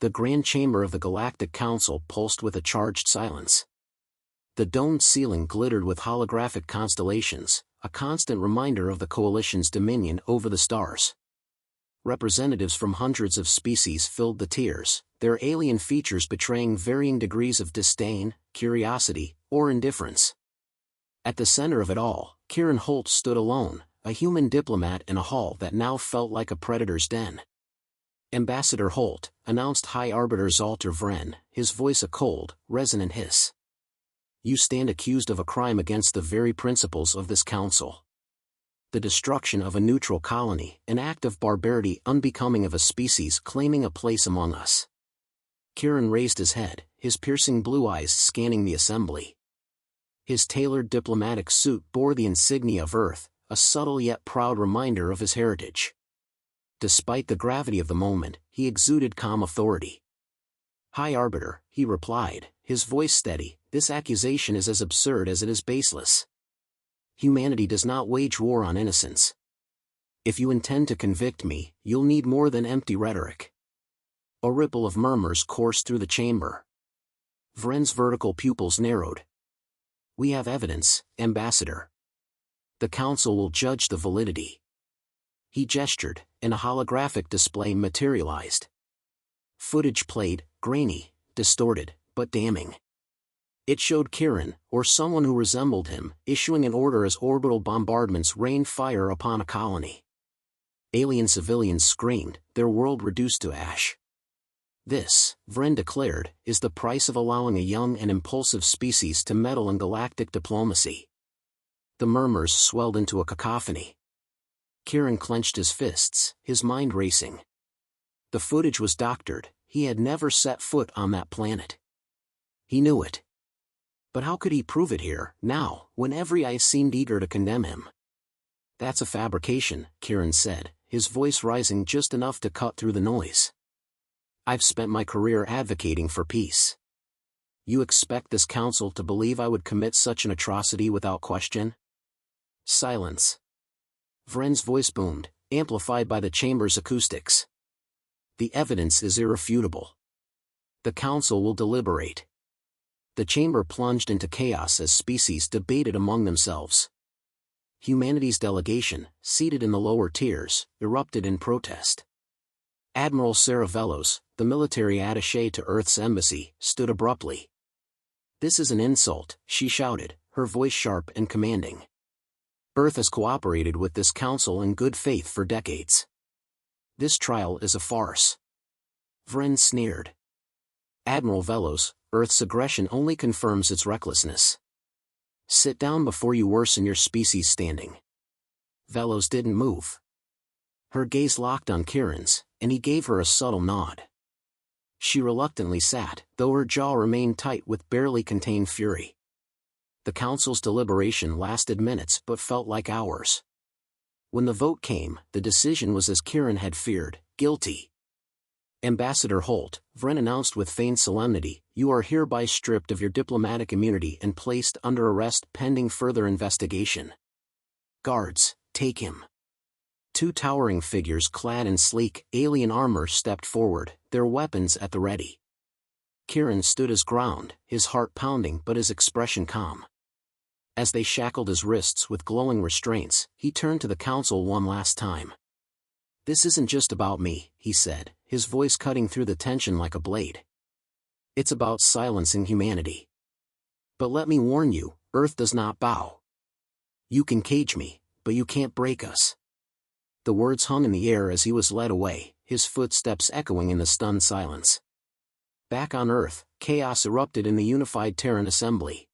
The grand chamber of the Galactic Council pulsed with a charged silence. The domed ceiling glittered with holographic constellations, a constant reminder of the Coalition's dominion over the stars. Representatives from hundreds of species filled the tiers, their alien features betraying varying degrees of disdain, curiosity, or indifference. At the center of it all, Kieran Holt stood alone, a human diplomat in a hall that now felt like a predator's den. "Ambassador Holt," announced High Arbiter Zalter Vren, his voice a cold, resonant hiss. "You stand accused of a crime against the very principles of this council. The destruction of a neutral colony, an act of barbarity unbecoming of a species claiming a place among us." Kieran raised his head, his piercing blue eyes scanning the assembly. His tailored diplomatic suit bore the insignia of Earth, a subtle yet proud reminder of his heritage. Despite the gravity of the moment, he exuded calm authority. "High Arbiter," he replied, his voice steady, "this accusation is as absurd as it is baseless. Humanity does not wage war on innocence. If you intend to convict me, you'll need more than empty rhetoric." A ripple of murmurs coursed through the chamber. Vren's vertical pupils narrowed. "We have evidence, Ambassador. The Council will judge the validity." He gestured, and a holographic display materialized. Footage played, grainy, distorted, but damning. It showed Kieran, or someone who resembled him, issuing an order as orbital bombardments rained fire upon a colony. Alien civilians screamed, their world reduced to ash. "This," Vren declared, "is the price of allowing a young and impulsive species to meddle in galactic diplomacy." The murmurs swelled into a cacophony. Kieran clenched his fists, his mind racing. The footage was doctored, he had never set foot on that planet. He knew it. But how could he prove it here, now, when every eye seemed eager to condemn him? "That's a fabrication," Kieran said, his voice rising just enough to cut through the noise. "I've spent my career advocating for peace. You expect this council to believe I would commit such an atrocity without question?" Silence. Vren's voice boomed, amplified by the chamber's acoustics. "The evidence is irrefutable. The council will deliberate." The chamber plunged into chaos as species debated among themselves. Humanity's delegation, seated in the lower tiers, erupted in protest. Admiral Sarah Velos, the military attaché to Earth's embassy, stood abruptly. "This is an insult," she shouted, her voice sharp and commanding. "Earth has cooperated with this council in good faith for decades. This trial is a farce." Vren sneered. "Admiral Velos, Earth's aggression only confirms its recklessness. Sit down before you worsen your species' standing." Velos didn't move. Her gaze locked on Kieran's, and he gave her a subtle nod. She reluctantly sat, though her jaw remained tight with barely contained fury. The council's deliberation lasted minutes but felt like hours. When the vote came, the decision was as Kieran had feared, guilty. "Ambassador Holt," Vren announced with feigned solemnity, "you are hereby stripped of your diplomatic immunity and placed under arrest pending further investigation. Guards, take him." Two towering figures clad in sleek, alien armor stepped forward, their weapons at the ready. Kieran stood his ground, his heart pounding but his expression calm. As they shackled his wrists with glowing restraints, he turned to the council one last time. "This isn't just about me," he said, his voice cutting through the tension like a blade. "It's about silencing humanity. But let me warn you, Earth does not bow. You can cage me, but you can't break us." The words hung in the air as he was led away, his footsteps echoing in the stunned silence. Back on Earth, chaos erupted in the unified Terran assembly.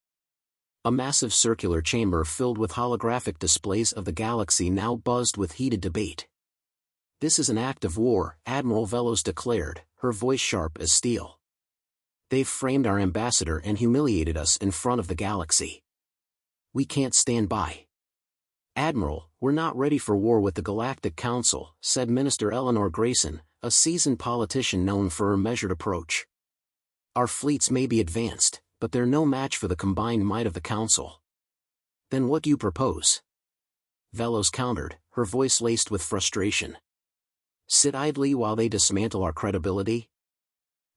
A massive circular chamber filled with holographic displays of the galaxy now buzzed with heated debate. "This is an act of war," Admiral Velos declared, her voice sharp as steel. "They've framed our ambassador and humiliated us in front of the galaxy. We can't stand by." "Admiral, we're not ready for war with the Galactic Council," said Minister Eleanor Grayson, a seasoned politician known for her measured approach. "Our fleets may be advanced, but they're no match for the combined might of the Council." "Then what do you propose?" Velos countered, her voice laced with frustration. "Sit idly while they dismantle our credibility?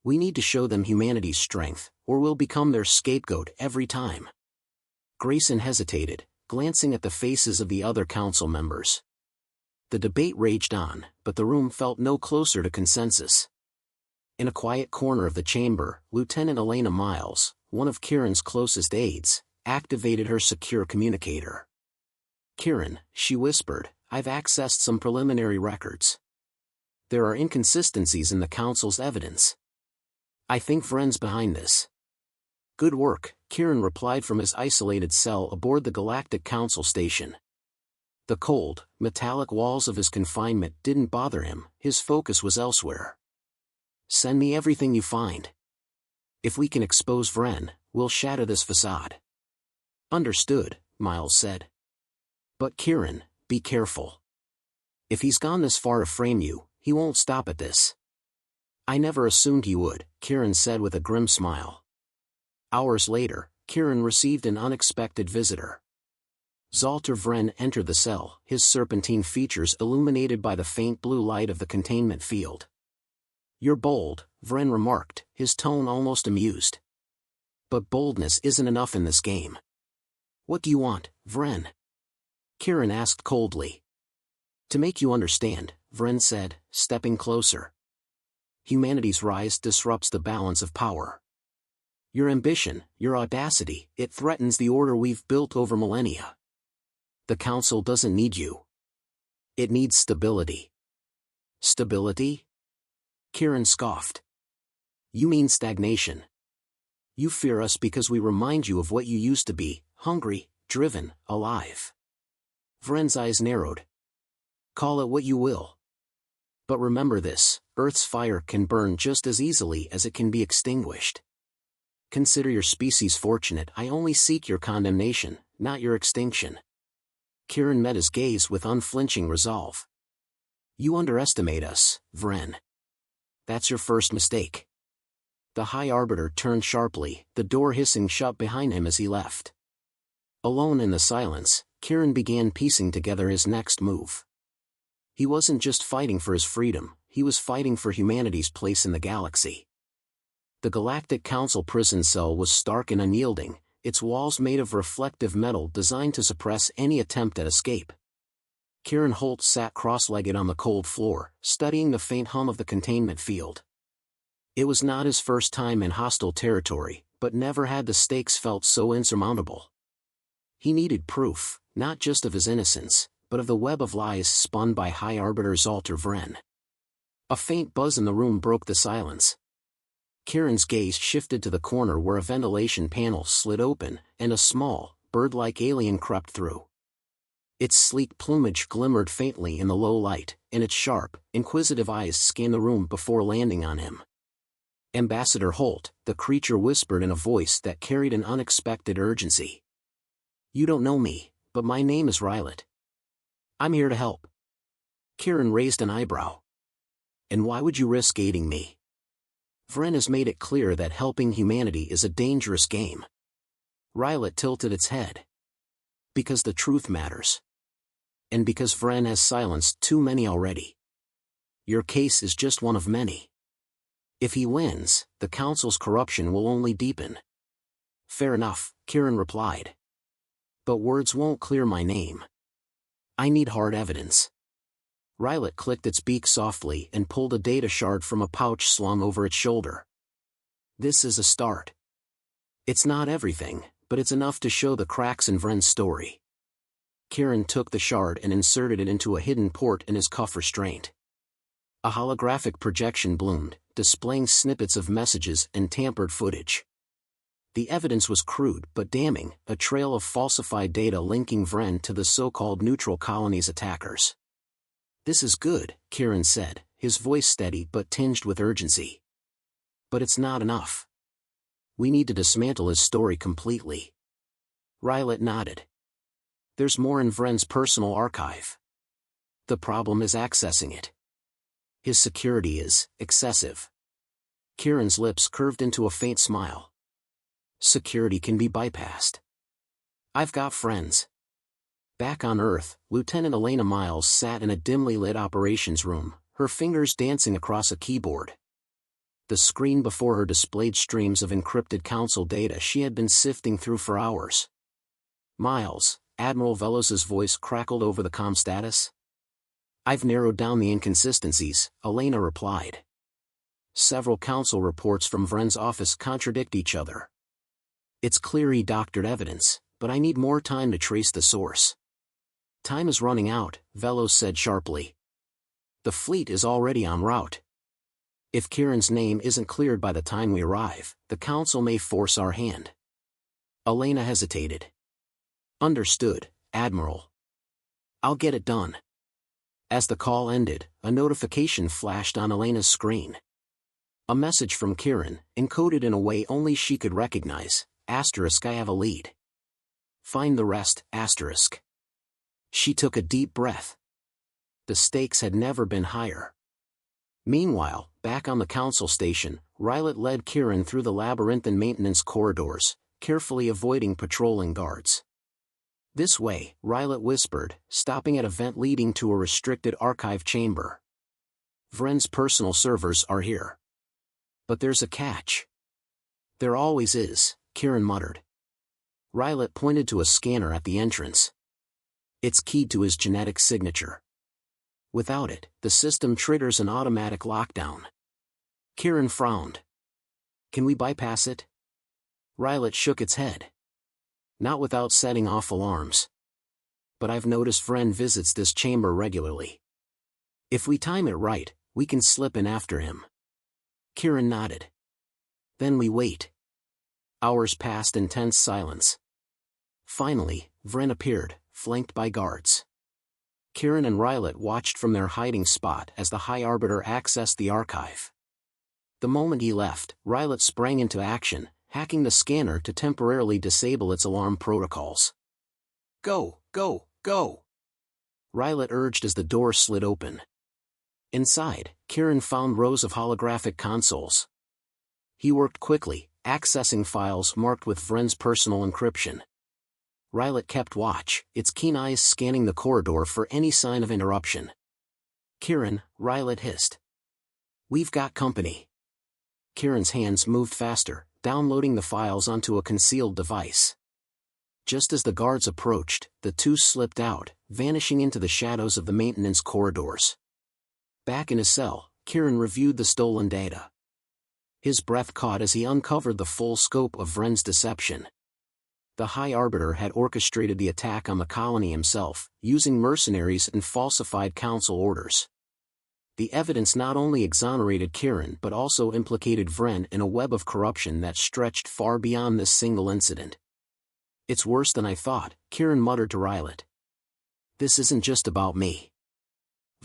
We need to show them humanity's strength, or we'll become their scapegoat every time. Grayson hesitated, glancing at the faces of the other council members. The debate raged on, but the room felt no closer to consensus. In a quiet corner of the chamber, Lieutenant Elena Miles, one of Kieran's closest aides, activated her secure communicator. "Kieran," she whispered, "I've accessed some preliminary records. There are inconsistencies in the council's evidence. I think Vren's behind this." "Good work," Kieran replied from his isolated cell aboard the Galactic Council station. The cold, metallic walls of his confinement didn't bother him, his focus was elsewhere. "Send me everything you find. If we can expose Vren, we'll shatter this facade." "Understood," Miles said. "But Kieran, be careful. If he's gone this far to frame you, he won't stop at this." "I never assumed he would," Kieran said with a grim smile. Hours later, Kieran received an unexpected visitor. Zalter Vren entered the cell, his serpentine features illuminated by the faint blue light of the containment field. "You're bold," Vren remarked, his tone almost amused. "But boldness isn't enough in this game." "What do you want, Vren?" Kieran asked coldly. "To make you understand," Vren said, stepping closer. "Humanity's rise disrupts the balance of power. Your ambition, your audacity, it threatens the order we've built over millennia. The Council doesn't need you. It needs stability." "Stability?" Kieran scoffed. "You mean stagnation. You fear us because we remind you of what you used to be, hungry, driven, alive." Vren's eyes narrowed. "Call it what you will. But remember this, Earth's fire can burn just as easily as it can be extinguished. Consider your species fortunate. I only seek your condemnation, not your extinction." Kieran met his gaze with unflinching resolve. "You underestimate us, Vren. That's your first mistake." The High Arbiter turned sharply, the door hissing shut behind him as he left. Alone in the silence, Kieran began piecing together his next move. He wasn't just fighting for his freedom, he was fighting for humanity's place in the galaxy. The Galactic Council prison cell was stark and unyielding, its walls made of reflective metal designed to suppress any attempt at escape. Kieran Holt sat cross-legged on the cold floor, studying the faint hum of the containment field. It was not his first time in hostile territory, but never had the stakes felt so insurmountable. He needed proof, not just of his innocence, but of the web of lies spun by High Arbiter Zalter Vren. A faint buzz in the room broke the silence. Kieran's gaze shifted to the corner where a ventilation panel slid open, and a small, bird-like alien crept through. Its sleek plumage glimmered faintly in the low light, and its sharp, inquisitive eyes scanned the room before landing on him. "Ambassador Holt," the creature whispered in a voice that carried an unexpected urgency. "You don't know me, but my name is Rylet. I'm here to help." Kieran raised an eyebrow. "And why would you risk aiding me?" "Vren has made it clear that helping humanity is a dangerous game." Rylet tilted its head. "Because the truth matters. And because Vren has silenced too many already. Your case is just one of many. If he wins, the Council's corruption will only deepen." "Fair enough," Kieran replied. "But words won't clear my name. I need hard evidence." Rylet clicked its beak softly and pulled a data shard from a pouch slung over its shoulder. "This is a start. It's not everything, but it's enough to show the cracks in Vren's story." Kieran took the shard and inserted it into a hidden port in his cuff restraint. A holographic projection bloomed, displaying snippets of messages and tampered footage. The evidence was crude but damning, a trail of falsified data linking Vren to the so-called neutral colony's attackers. "This is good," Kieran said, his voice steady but tinged with urgency. "But it's not enough. We need to dismantle his story completely." Rylet nodded. "There's more in Vren's personal archive. The problem is accessing it. His security is excessive." Kieran's lips curved into a faint smile. "Security can be bypassed. I've got friends." Back on Earth, Lieutenant Elena Miles sat in a dimly lit operations room, her fingers dancing across a keyboard. The screen before her displayed streams of encrypted council data she had been sifting through for hours. Miles, Admiral Velos's voice crackled over the comm status. I've narrowed down the inconsistencies, Elena replied. Several council reports from Vren's office contradict each other. It's clear he doctored evidence, but I need more time to trace the source. Time is running out, Velos said sharply. The fleet is already en route. If Kieran's name isn't cleared by the time we arrive, the council may force our hand. Elena hesitated. Understood, Admiral. I'll get it done. As the call ended, a notification flashed on Elena's screen. A message from Kieran, encoded in a way only she could recognize. *I have a lead. Find the rest. *. She took a deep breath. The stakes had never been higher. Meanwhile, back on the council station, Rylet led Kieran through the labyrinthine maintenance corridors, carefully avoiding patrolling guards. This way, Rylet whispered, stopping at a vent leading to a restricted archive chamber. Vren's personal servers are here. But there's a catch. There always is, Kieran muttered. Rylet pointed to a scanner at the entrance. It's keyed to his genetic signature. Without it, the system triggers an automatic lockdown. Kieran frowned. Can we bypass it? Rylet shook its head. Not without setting off alarms. But I've noticed Vren visits this chamber regularly. If we time it right, we can slip in after him. Kieran nodded. Then we wait. Hours passed in tense silence. Finally, Vren appeared, flanked by guards. Kieran and Rylet watched from their hiding spot as the High Arbiter accessed the archive. The moment he left, Rylet sprang into action, hacking the scanner to temporarily disable its alarm protocols. Go, go, go! Rylet urged as the door slid open. Inside, Kieran found rows of holographic consoles. He worked quickly, accessing files marked with Vren's personal encryption. Rylet kept watch, its keen eyes scanning the corridor for any sign of interruption. Kieran, Rylet hissed. We've got company. Kieran's hands moved faster, downloading the files onto a concealed device. Just as the guards approached, the two slipped out, vanishing into the shadows of the maintenance corridors. Back in his cell, Kieran reviewed the stolen data. His breath caught as he uncovered the full scope of Vren's deception. The High Arbiter had orchestrated the attack on the colony himself, using mercenaries and falsified council orders. The evidence not only exonerated Kieran but also implicated Vren in a web of corruption that stretched far beyond this single incident. It's worse than I thought, Kieran muttered to Rylet. This isn't just about me.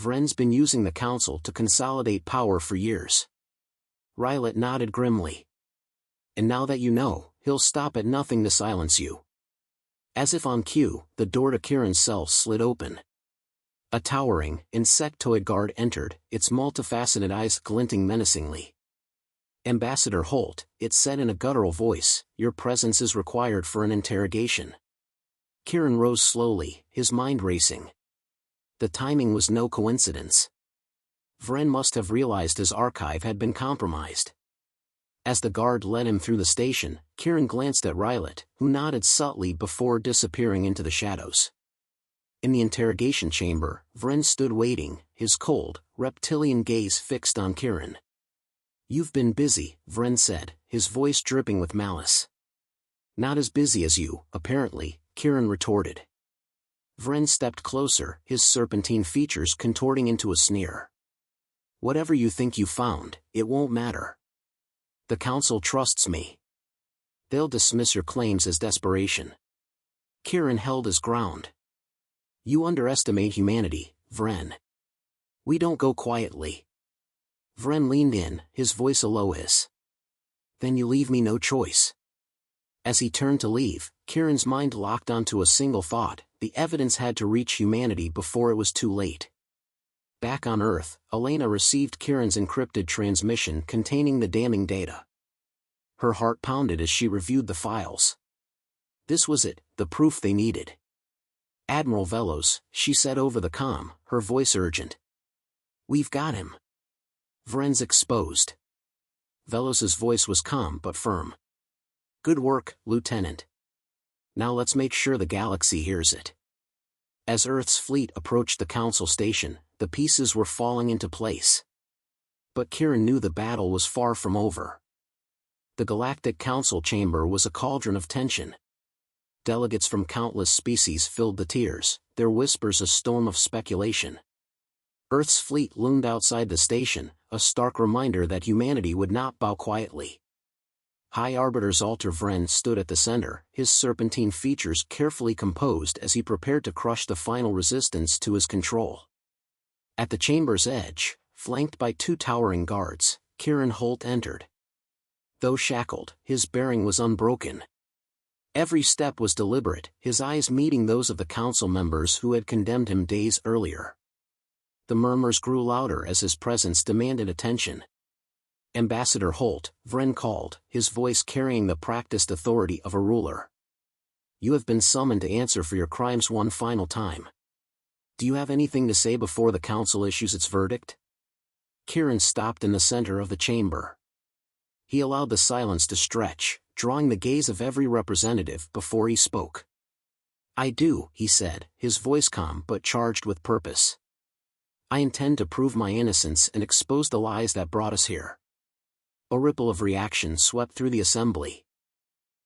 Vren's been using the council to consolidate power for years. Rylet nodded grimly. And now that you know, he'll stop at nothing to silence you. As if on cue, the door to Kieran's cell slid open. A towering, insectoid guard entered, its multifaceted eyes glinting menacingly. Ambassador Holt, it said in a guttural voice, your presence is required for an interrogation. Kieran rose slowly, his mind racing. The timing was no coincidence. Vren must have realized his archive had been compromised. As the guard led him through the station, Kieran glanced at Rylet, who nodded subtly before disappearing into the shadows. In the interrogation chamber, Vren stood waiting, his cold, reptilian gaze fixed on Kieran. You've been busy, Vren said, his voice dripping with malice. Not as busy as you, apparently, Kieran retorted. Vren stepped closer, his serpentine features contorting into a sneer. Whatever you think you found, it won't matter. The council trusts me. They'll dismiss your claims as desperation. Kieran held his ground. You underestimate humanity, Vren. We don't go quietly. Vren leaned in, his voice a low hiss. Then you leave me no choice. As he turned to leave, Kieran's mind locked onto a single thought: the evidence had to reach humanity before it was too late. Back on Earth, Elena received Kieran's encrypted transmission containing the damning data. Her heart pounded as she reviewed the files. This was it, the proof they needed. Admiral Velos, she said over the comm, her voice urgent. We've got him. Vren's exposed. Velos's voice was calm but firm. "Good work, Lieutenant. Now let's make sure the galaxy hears it." As Earth's fleet approached the Council station, the pieces were falling into place. But Kieran knew the battle was far from over. The Galactic Council chamber was a cauldron of tension. Delegates from countless species filled the tiers, their whispers a storm of speculation. Earth's fleet loomed outside the station, a stark reminder that humanity would not bow quietly. High Arbiter Zalter Vren stood at the center, his serpentine features carefully composed as he prepared to crush the final resistance to his control. At the chamber's edge, flanked by two towering guards, Kieran Holt entered. Though shackled, his bearing was unbroken. Every step was deliberate, his eyes meeting those of the council members who had condemned him days earlier. The murmurs grew louder as his presence demanded attention. "Ambassador Holt," Vren called, his voice carrying the practiced authority of a ruler. "You have been summoned to answer for your crimes one final time. Do you have anything to say before the council issues its verdict?" Kieran stopped in the center of the chamber. He allowed the silence to stretch, drawing the gaze of every representative before he spoke. "I do," he said, his voice calm but charged with purpose. "I intend to prove my innocence and expose the lies that brought us here." A ripple of reaction swept through the assembly.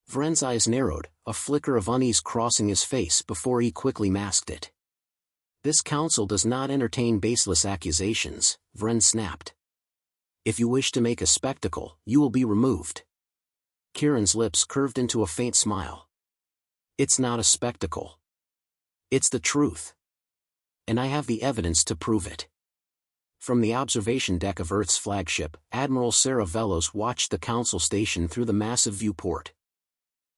Vren's eyes narrowed, a flicker of unease crossing his face before he quickly masked it. "This council does not entertain baseless accusations," Vren snapped. "If you wish to make a spectacle, you will be removed." Kieran's lips curved into a faint smile. "It's not a spectacle. It's the truth. And I have the evidence to prove it." From the observation deck of Earth's flagship, Admiral Sarah Velos watched the council station through the massive viewport.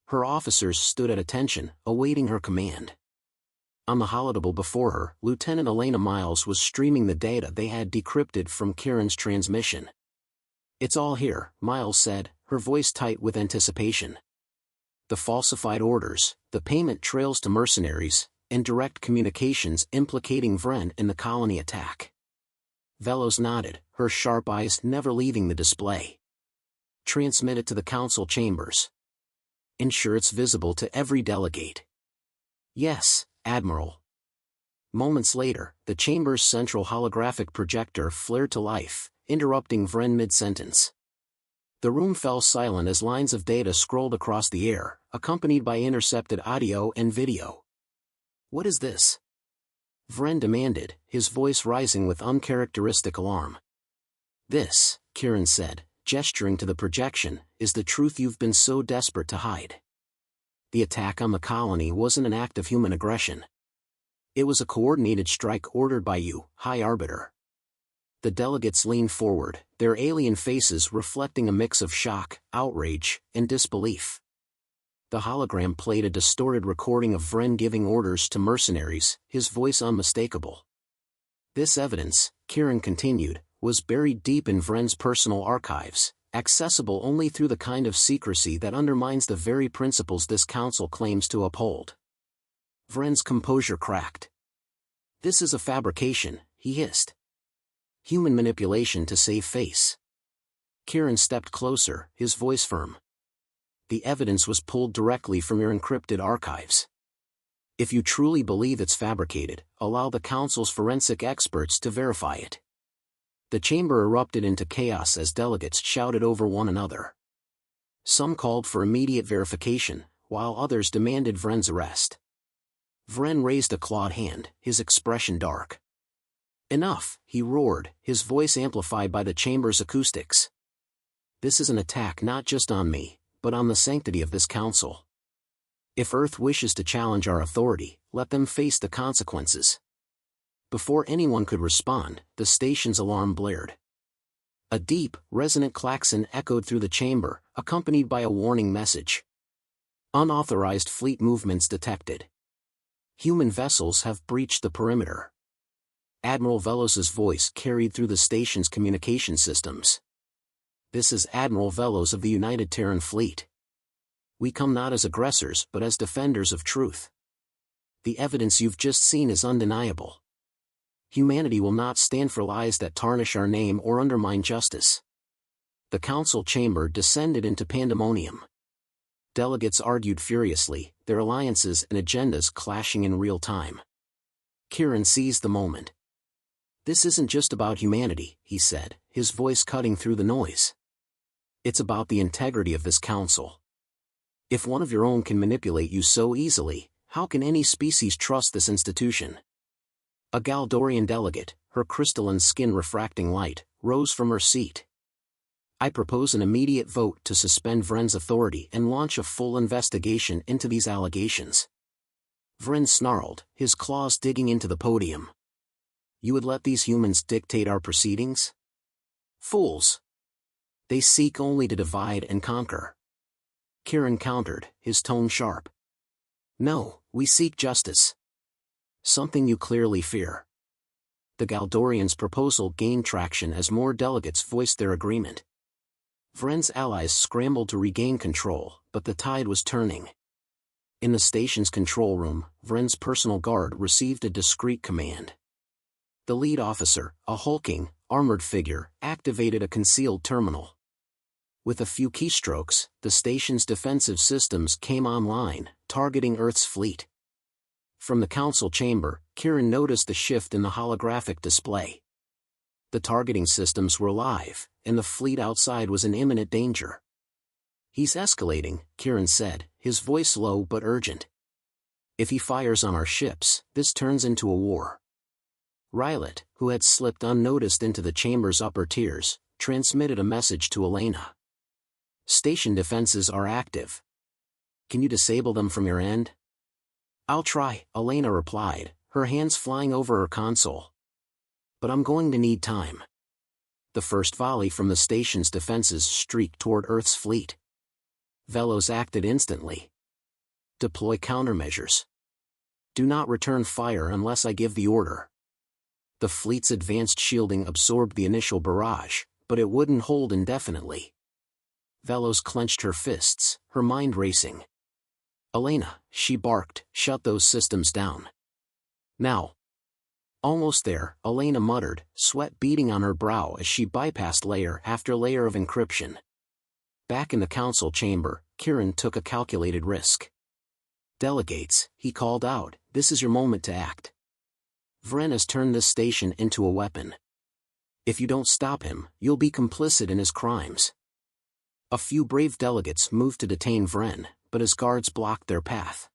Her officers stood at attention, awaiting her command. On the holotable before her, Lieutenant Elena Miles was streaming the data they had decrypted from Kieran's transmission. "It's all here," Miles said, her voice tight with anticipation. "The falsified orders, the payment trails to mercenaries, and direct communications implicating Vren in the colony attack." Velos nodded, her sharp eyes never leaving the display. "Transmit it to the council chambers. Ensure it's visible to every delegate." "Yes, Admiral." Moments later, the chamber's central holographic projector flared to life, interrupting Vren mid-sentence. The room fell silent as lines of data scrolled across the air, accompanied by intercepted audio and video. "What is this?" Vren demanded, his voice rising with uncharacteristic alarm. "This," Kieran said, gesturing to the projection, "is the truth you've been so desperate to hide. The attack on the colony wasn't an act of human aggression. It was a coordinated strike ordered by you, High Arbiter." The delegates leaned forward, their alien faces reflecting a mix of shock, outrage, and disbelief. The hologram played a distorted recording of Vren giving orders to mercenaries, his voice unmistakable. "This evidence," Kieran continued, "was buried deep in Vren's personal archives, accessible only through the kind of secrecy that undermines the very principles this council claims to uphold." Vren's composure cracked. "This is a fabrication," he hissed. "Human manipulation to save face." Kieran stepped closer, his voice firm. "The evidence was pulled directly from your encrypted archives. If you truly believe it's fabricated, allow the council's forensic experts to verify it." The chamber erupted into chaos as delegates shouted over one another. Some called for immediate verification, while others demanded Vren's arrest. Vren raised a clawed hand, his expression dark. "Enough," he roared, his voice amplified by the chamber's acoustics. "This is an attack not just on me, but on the sanctity of this council. If Earth wishes to challenge our authority, let them face the consequences." Before anyone could respond, the station's alarm blared. A deep, resonant klaxon echoed through the chamber, accompanied by a warning message. "Unauthorized fleet movements detected. Human vessels have breached the perimeter." Admiral Velos's voice carried through the station's communication systems. "This is Admiral Velos of the United Terran Fleet. We come not as aggressors but as defenders of truth. The evidence you've just seen is undeniable. Humanity will not stand for lies that tarnish our name or undermine justice." The council chamber descended into pandemonium. Delegates argued furiously, their alliances and agendas clashing in real time. Kieran seized the moment. "This isn't just about humanity," he said, his voice cutting through the noise. "It's about the integrity of this council. If one of your own can manipulate you so easily, how can any species trust this institution?" A Galdorian delegate, her crystalline skin refracting light, rose from her seat. "I propose an immediate vote to suspend Vren's authority and launch a full investigation into these allegations." Vren snarled, his claws digging into the podium. "You would let these humans dictate our proceedings? Fools! They seek only to divide and conquer." Kieran countered, his tone sharp. "No, we seek justice. Something you clearly fear." The Galdorians' proposal gained traction as more delegates voiced their agreement. Vren's allies scrambled to regain control, but the tide was turning. In the station's control room, Vren's personal guard received a discreet command. The lead officer, a hulking, armored figure, activated a concealed terminal. With a few keystrokes, the station's defensive systems came online, targeting Earth's fleet. From the council chamber, Kieran noticed the shift in the holographic display. The targeting systems were live, and the fleet outside was in imminent danger. "He's escalating," Kieran said, his voice low but urgent. "If he fires on our ships, this turns into a war." Rylet, who had slipped unnoticed into the chamber's upper tiers, transmitted a message to Elena. "Station defenses are active. Can you disable them from your end?" "I'll try," Elena replied, her hands flying over her console. "But I'm going to need time." The first volley from the station's defenses streaked toward Earth's fleet. Velos acted instantly. "Deploy countermeasures. Do not return fire unless I give the order." The fleet's advanced shielding absorbed the initial barrage, but it wouldn't hold indefinitely. Velos clenched her fists, her mind racing. "Elena," she barked, "shut those systems down. Now." "Almost there," Elena muttered, sweat beading on her brow as she bypassed layer after layer of encryption. Back in the council chamber, Kieran took a calculated risk. "Delegates," he called out, "this is your moment to act. Vren has turned this station into a weapon. If you don't stop him, you'll be complicit in his crimes." A few brave delegates moved to detain Vren, but his guards blocked their path.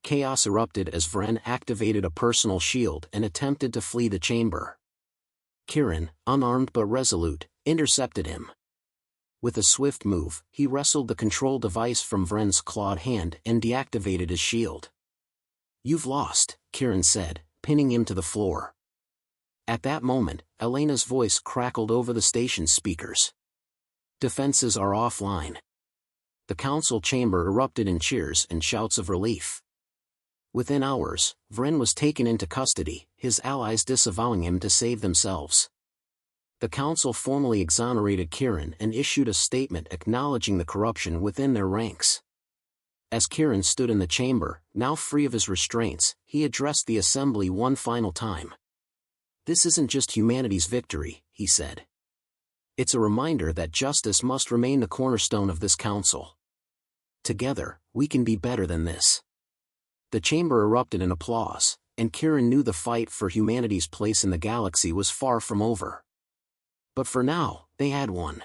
Chaos erupted as Vren activated a personal shield and attempted to flee the chamber. Kieran, unarmed but resolute, intercepted him. With a swift move, he wrestled the control device from Vren's clawed hand and deactivated his shield. "You've lost," Kieran said, pinning him to the floor. At that moment, Elena's voice crackled over the station's speakers. "Defenses are offline." The council chamber erupted in cheers and shouts of relief. Within hours, Vren was taken into custody, his allies disavowing him to save themselves. The council formally exonerated Kieran and issued a statement acknowledging the corruption within their ranks. As Kieran stood in the chamber, now free of his restraints, he addressed the assembly one final time. "This isn't just humanity's victory," he said. "It's a reminder that justice must remain the cornerstone of this council. Together, we can be better than this." The chamber erupted in applause, and Kieran knew the fight for humanity's place in the galaxy was far from over. But for now, they had won.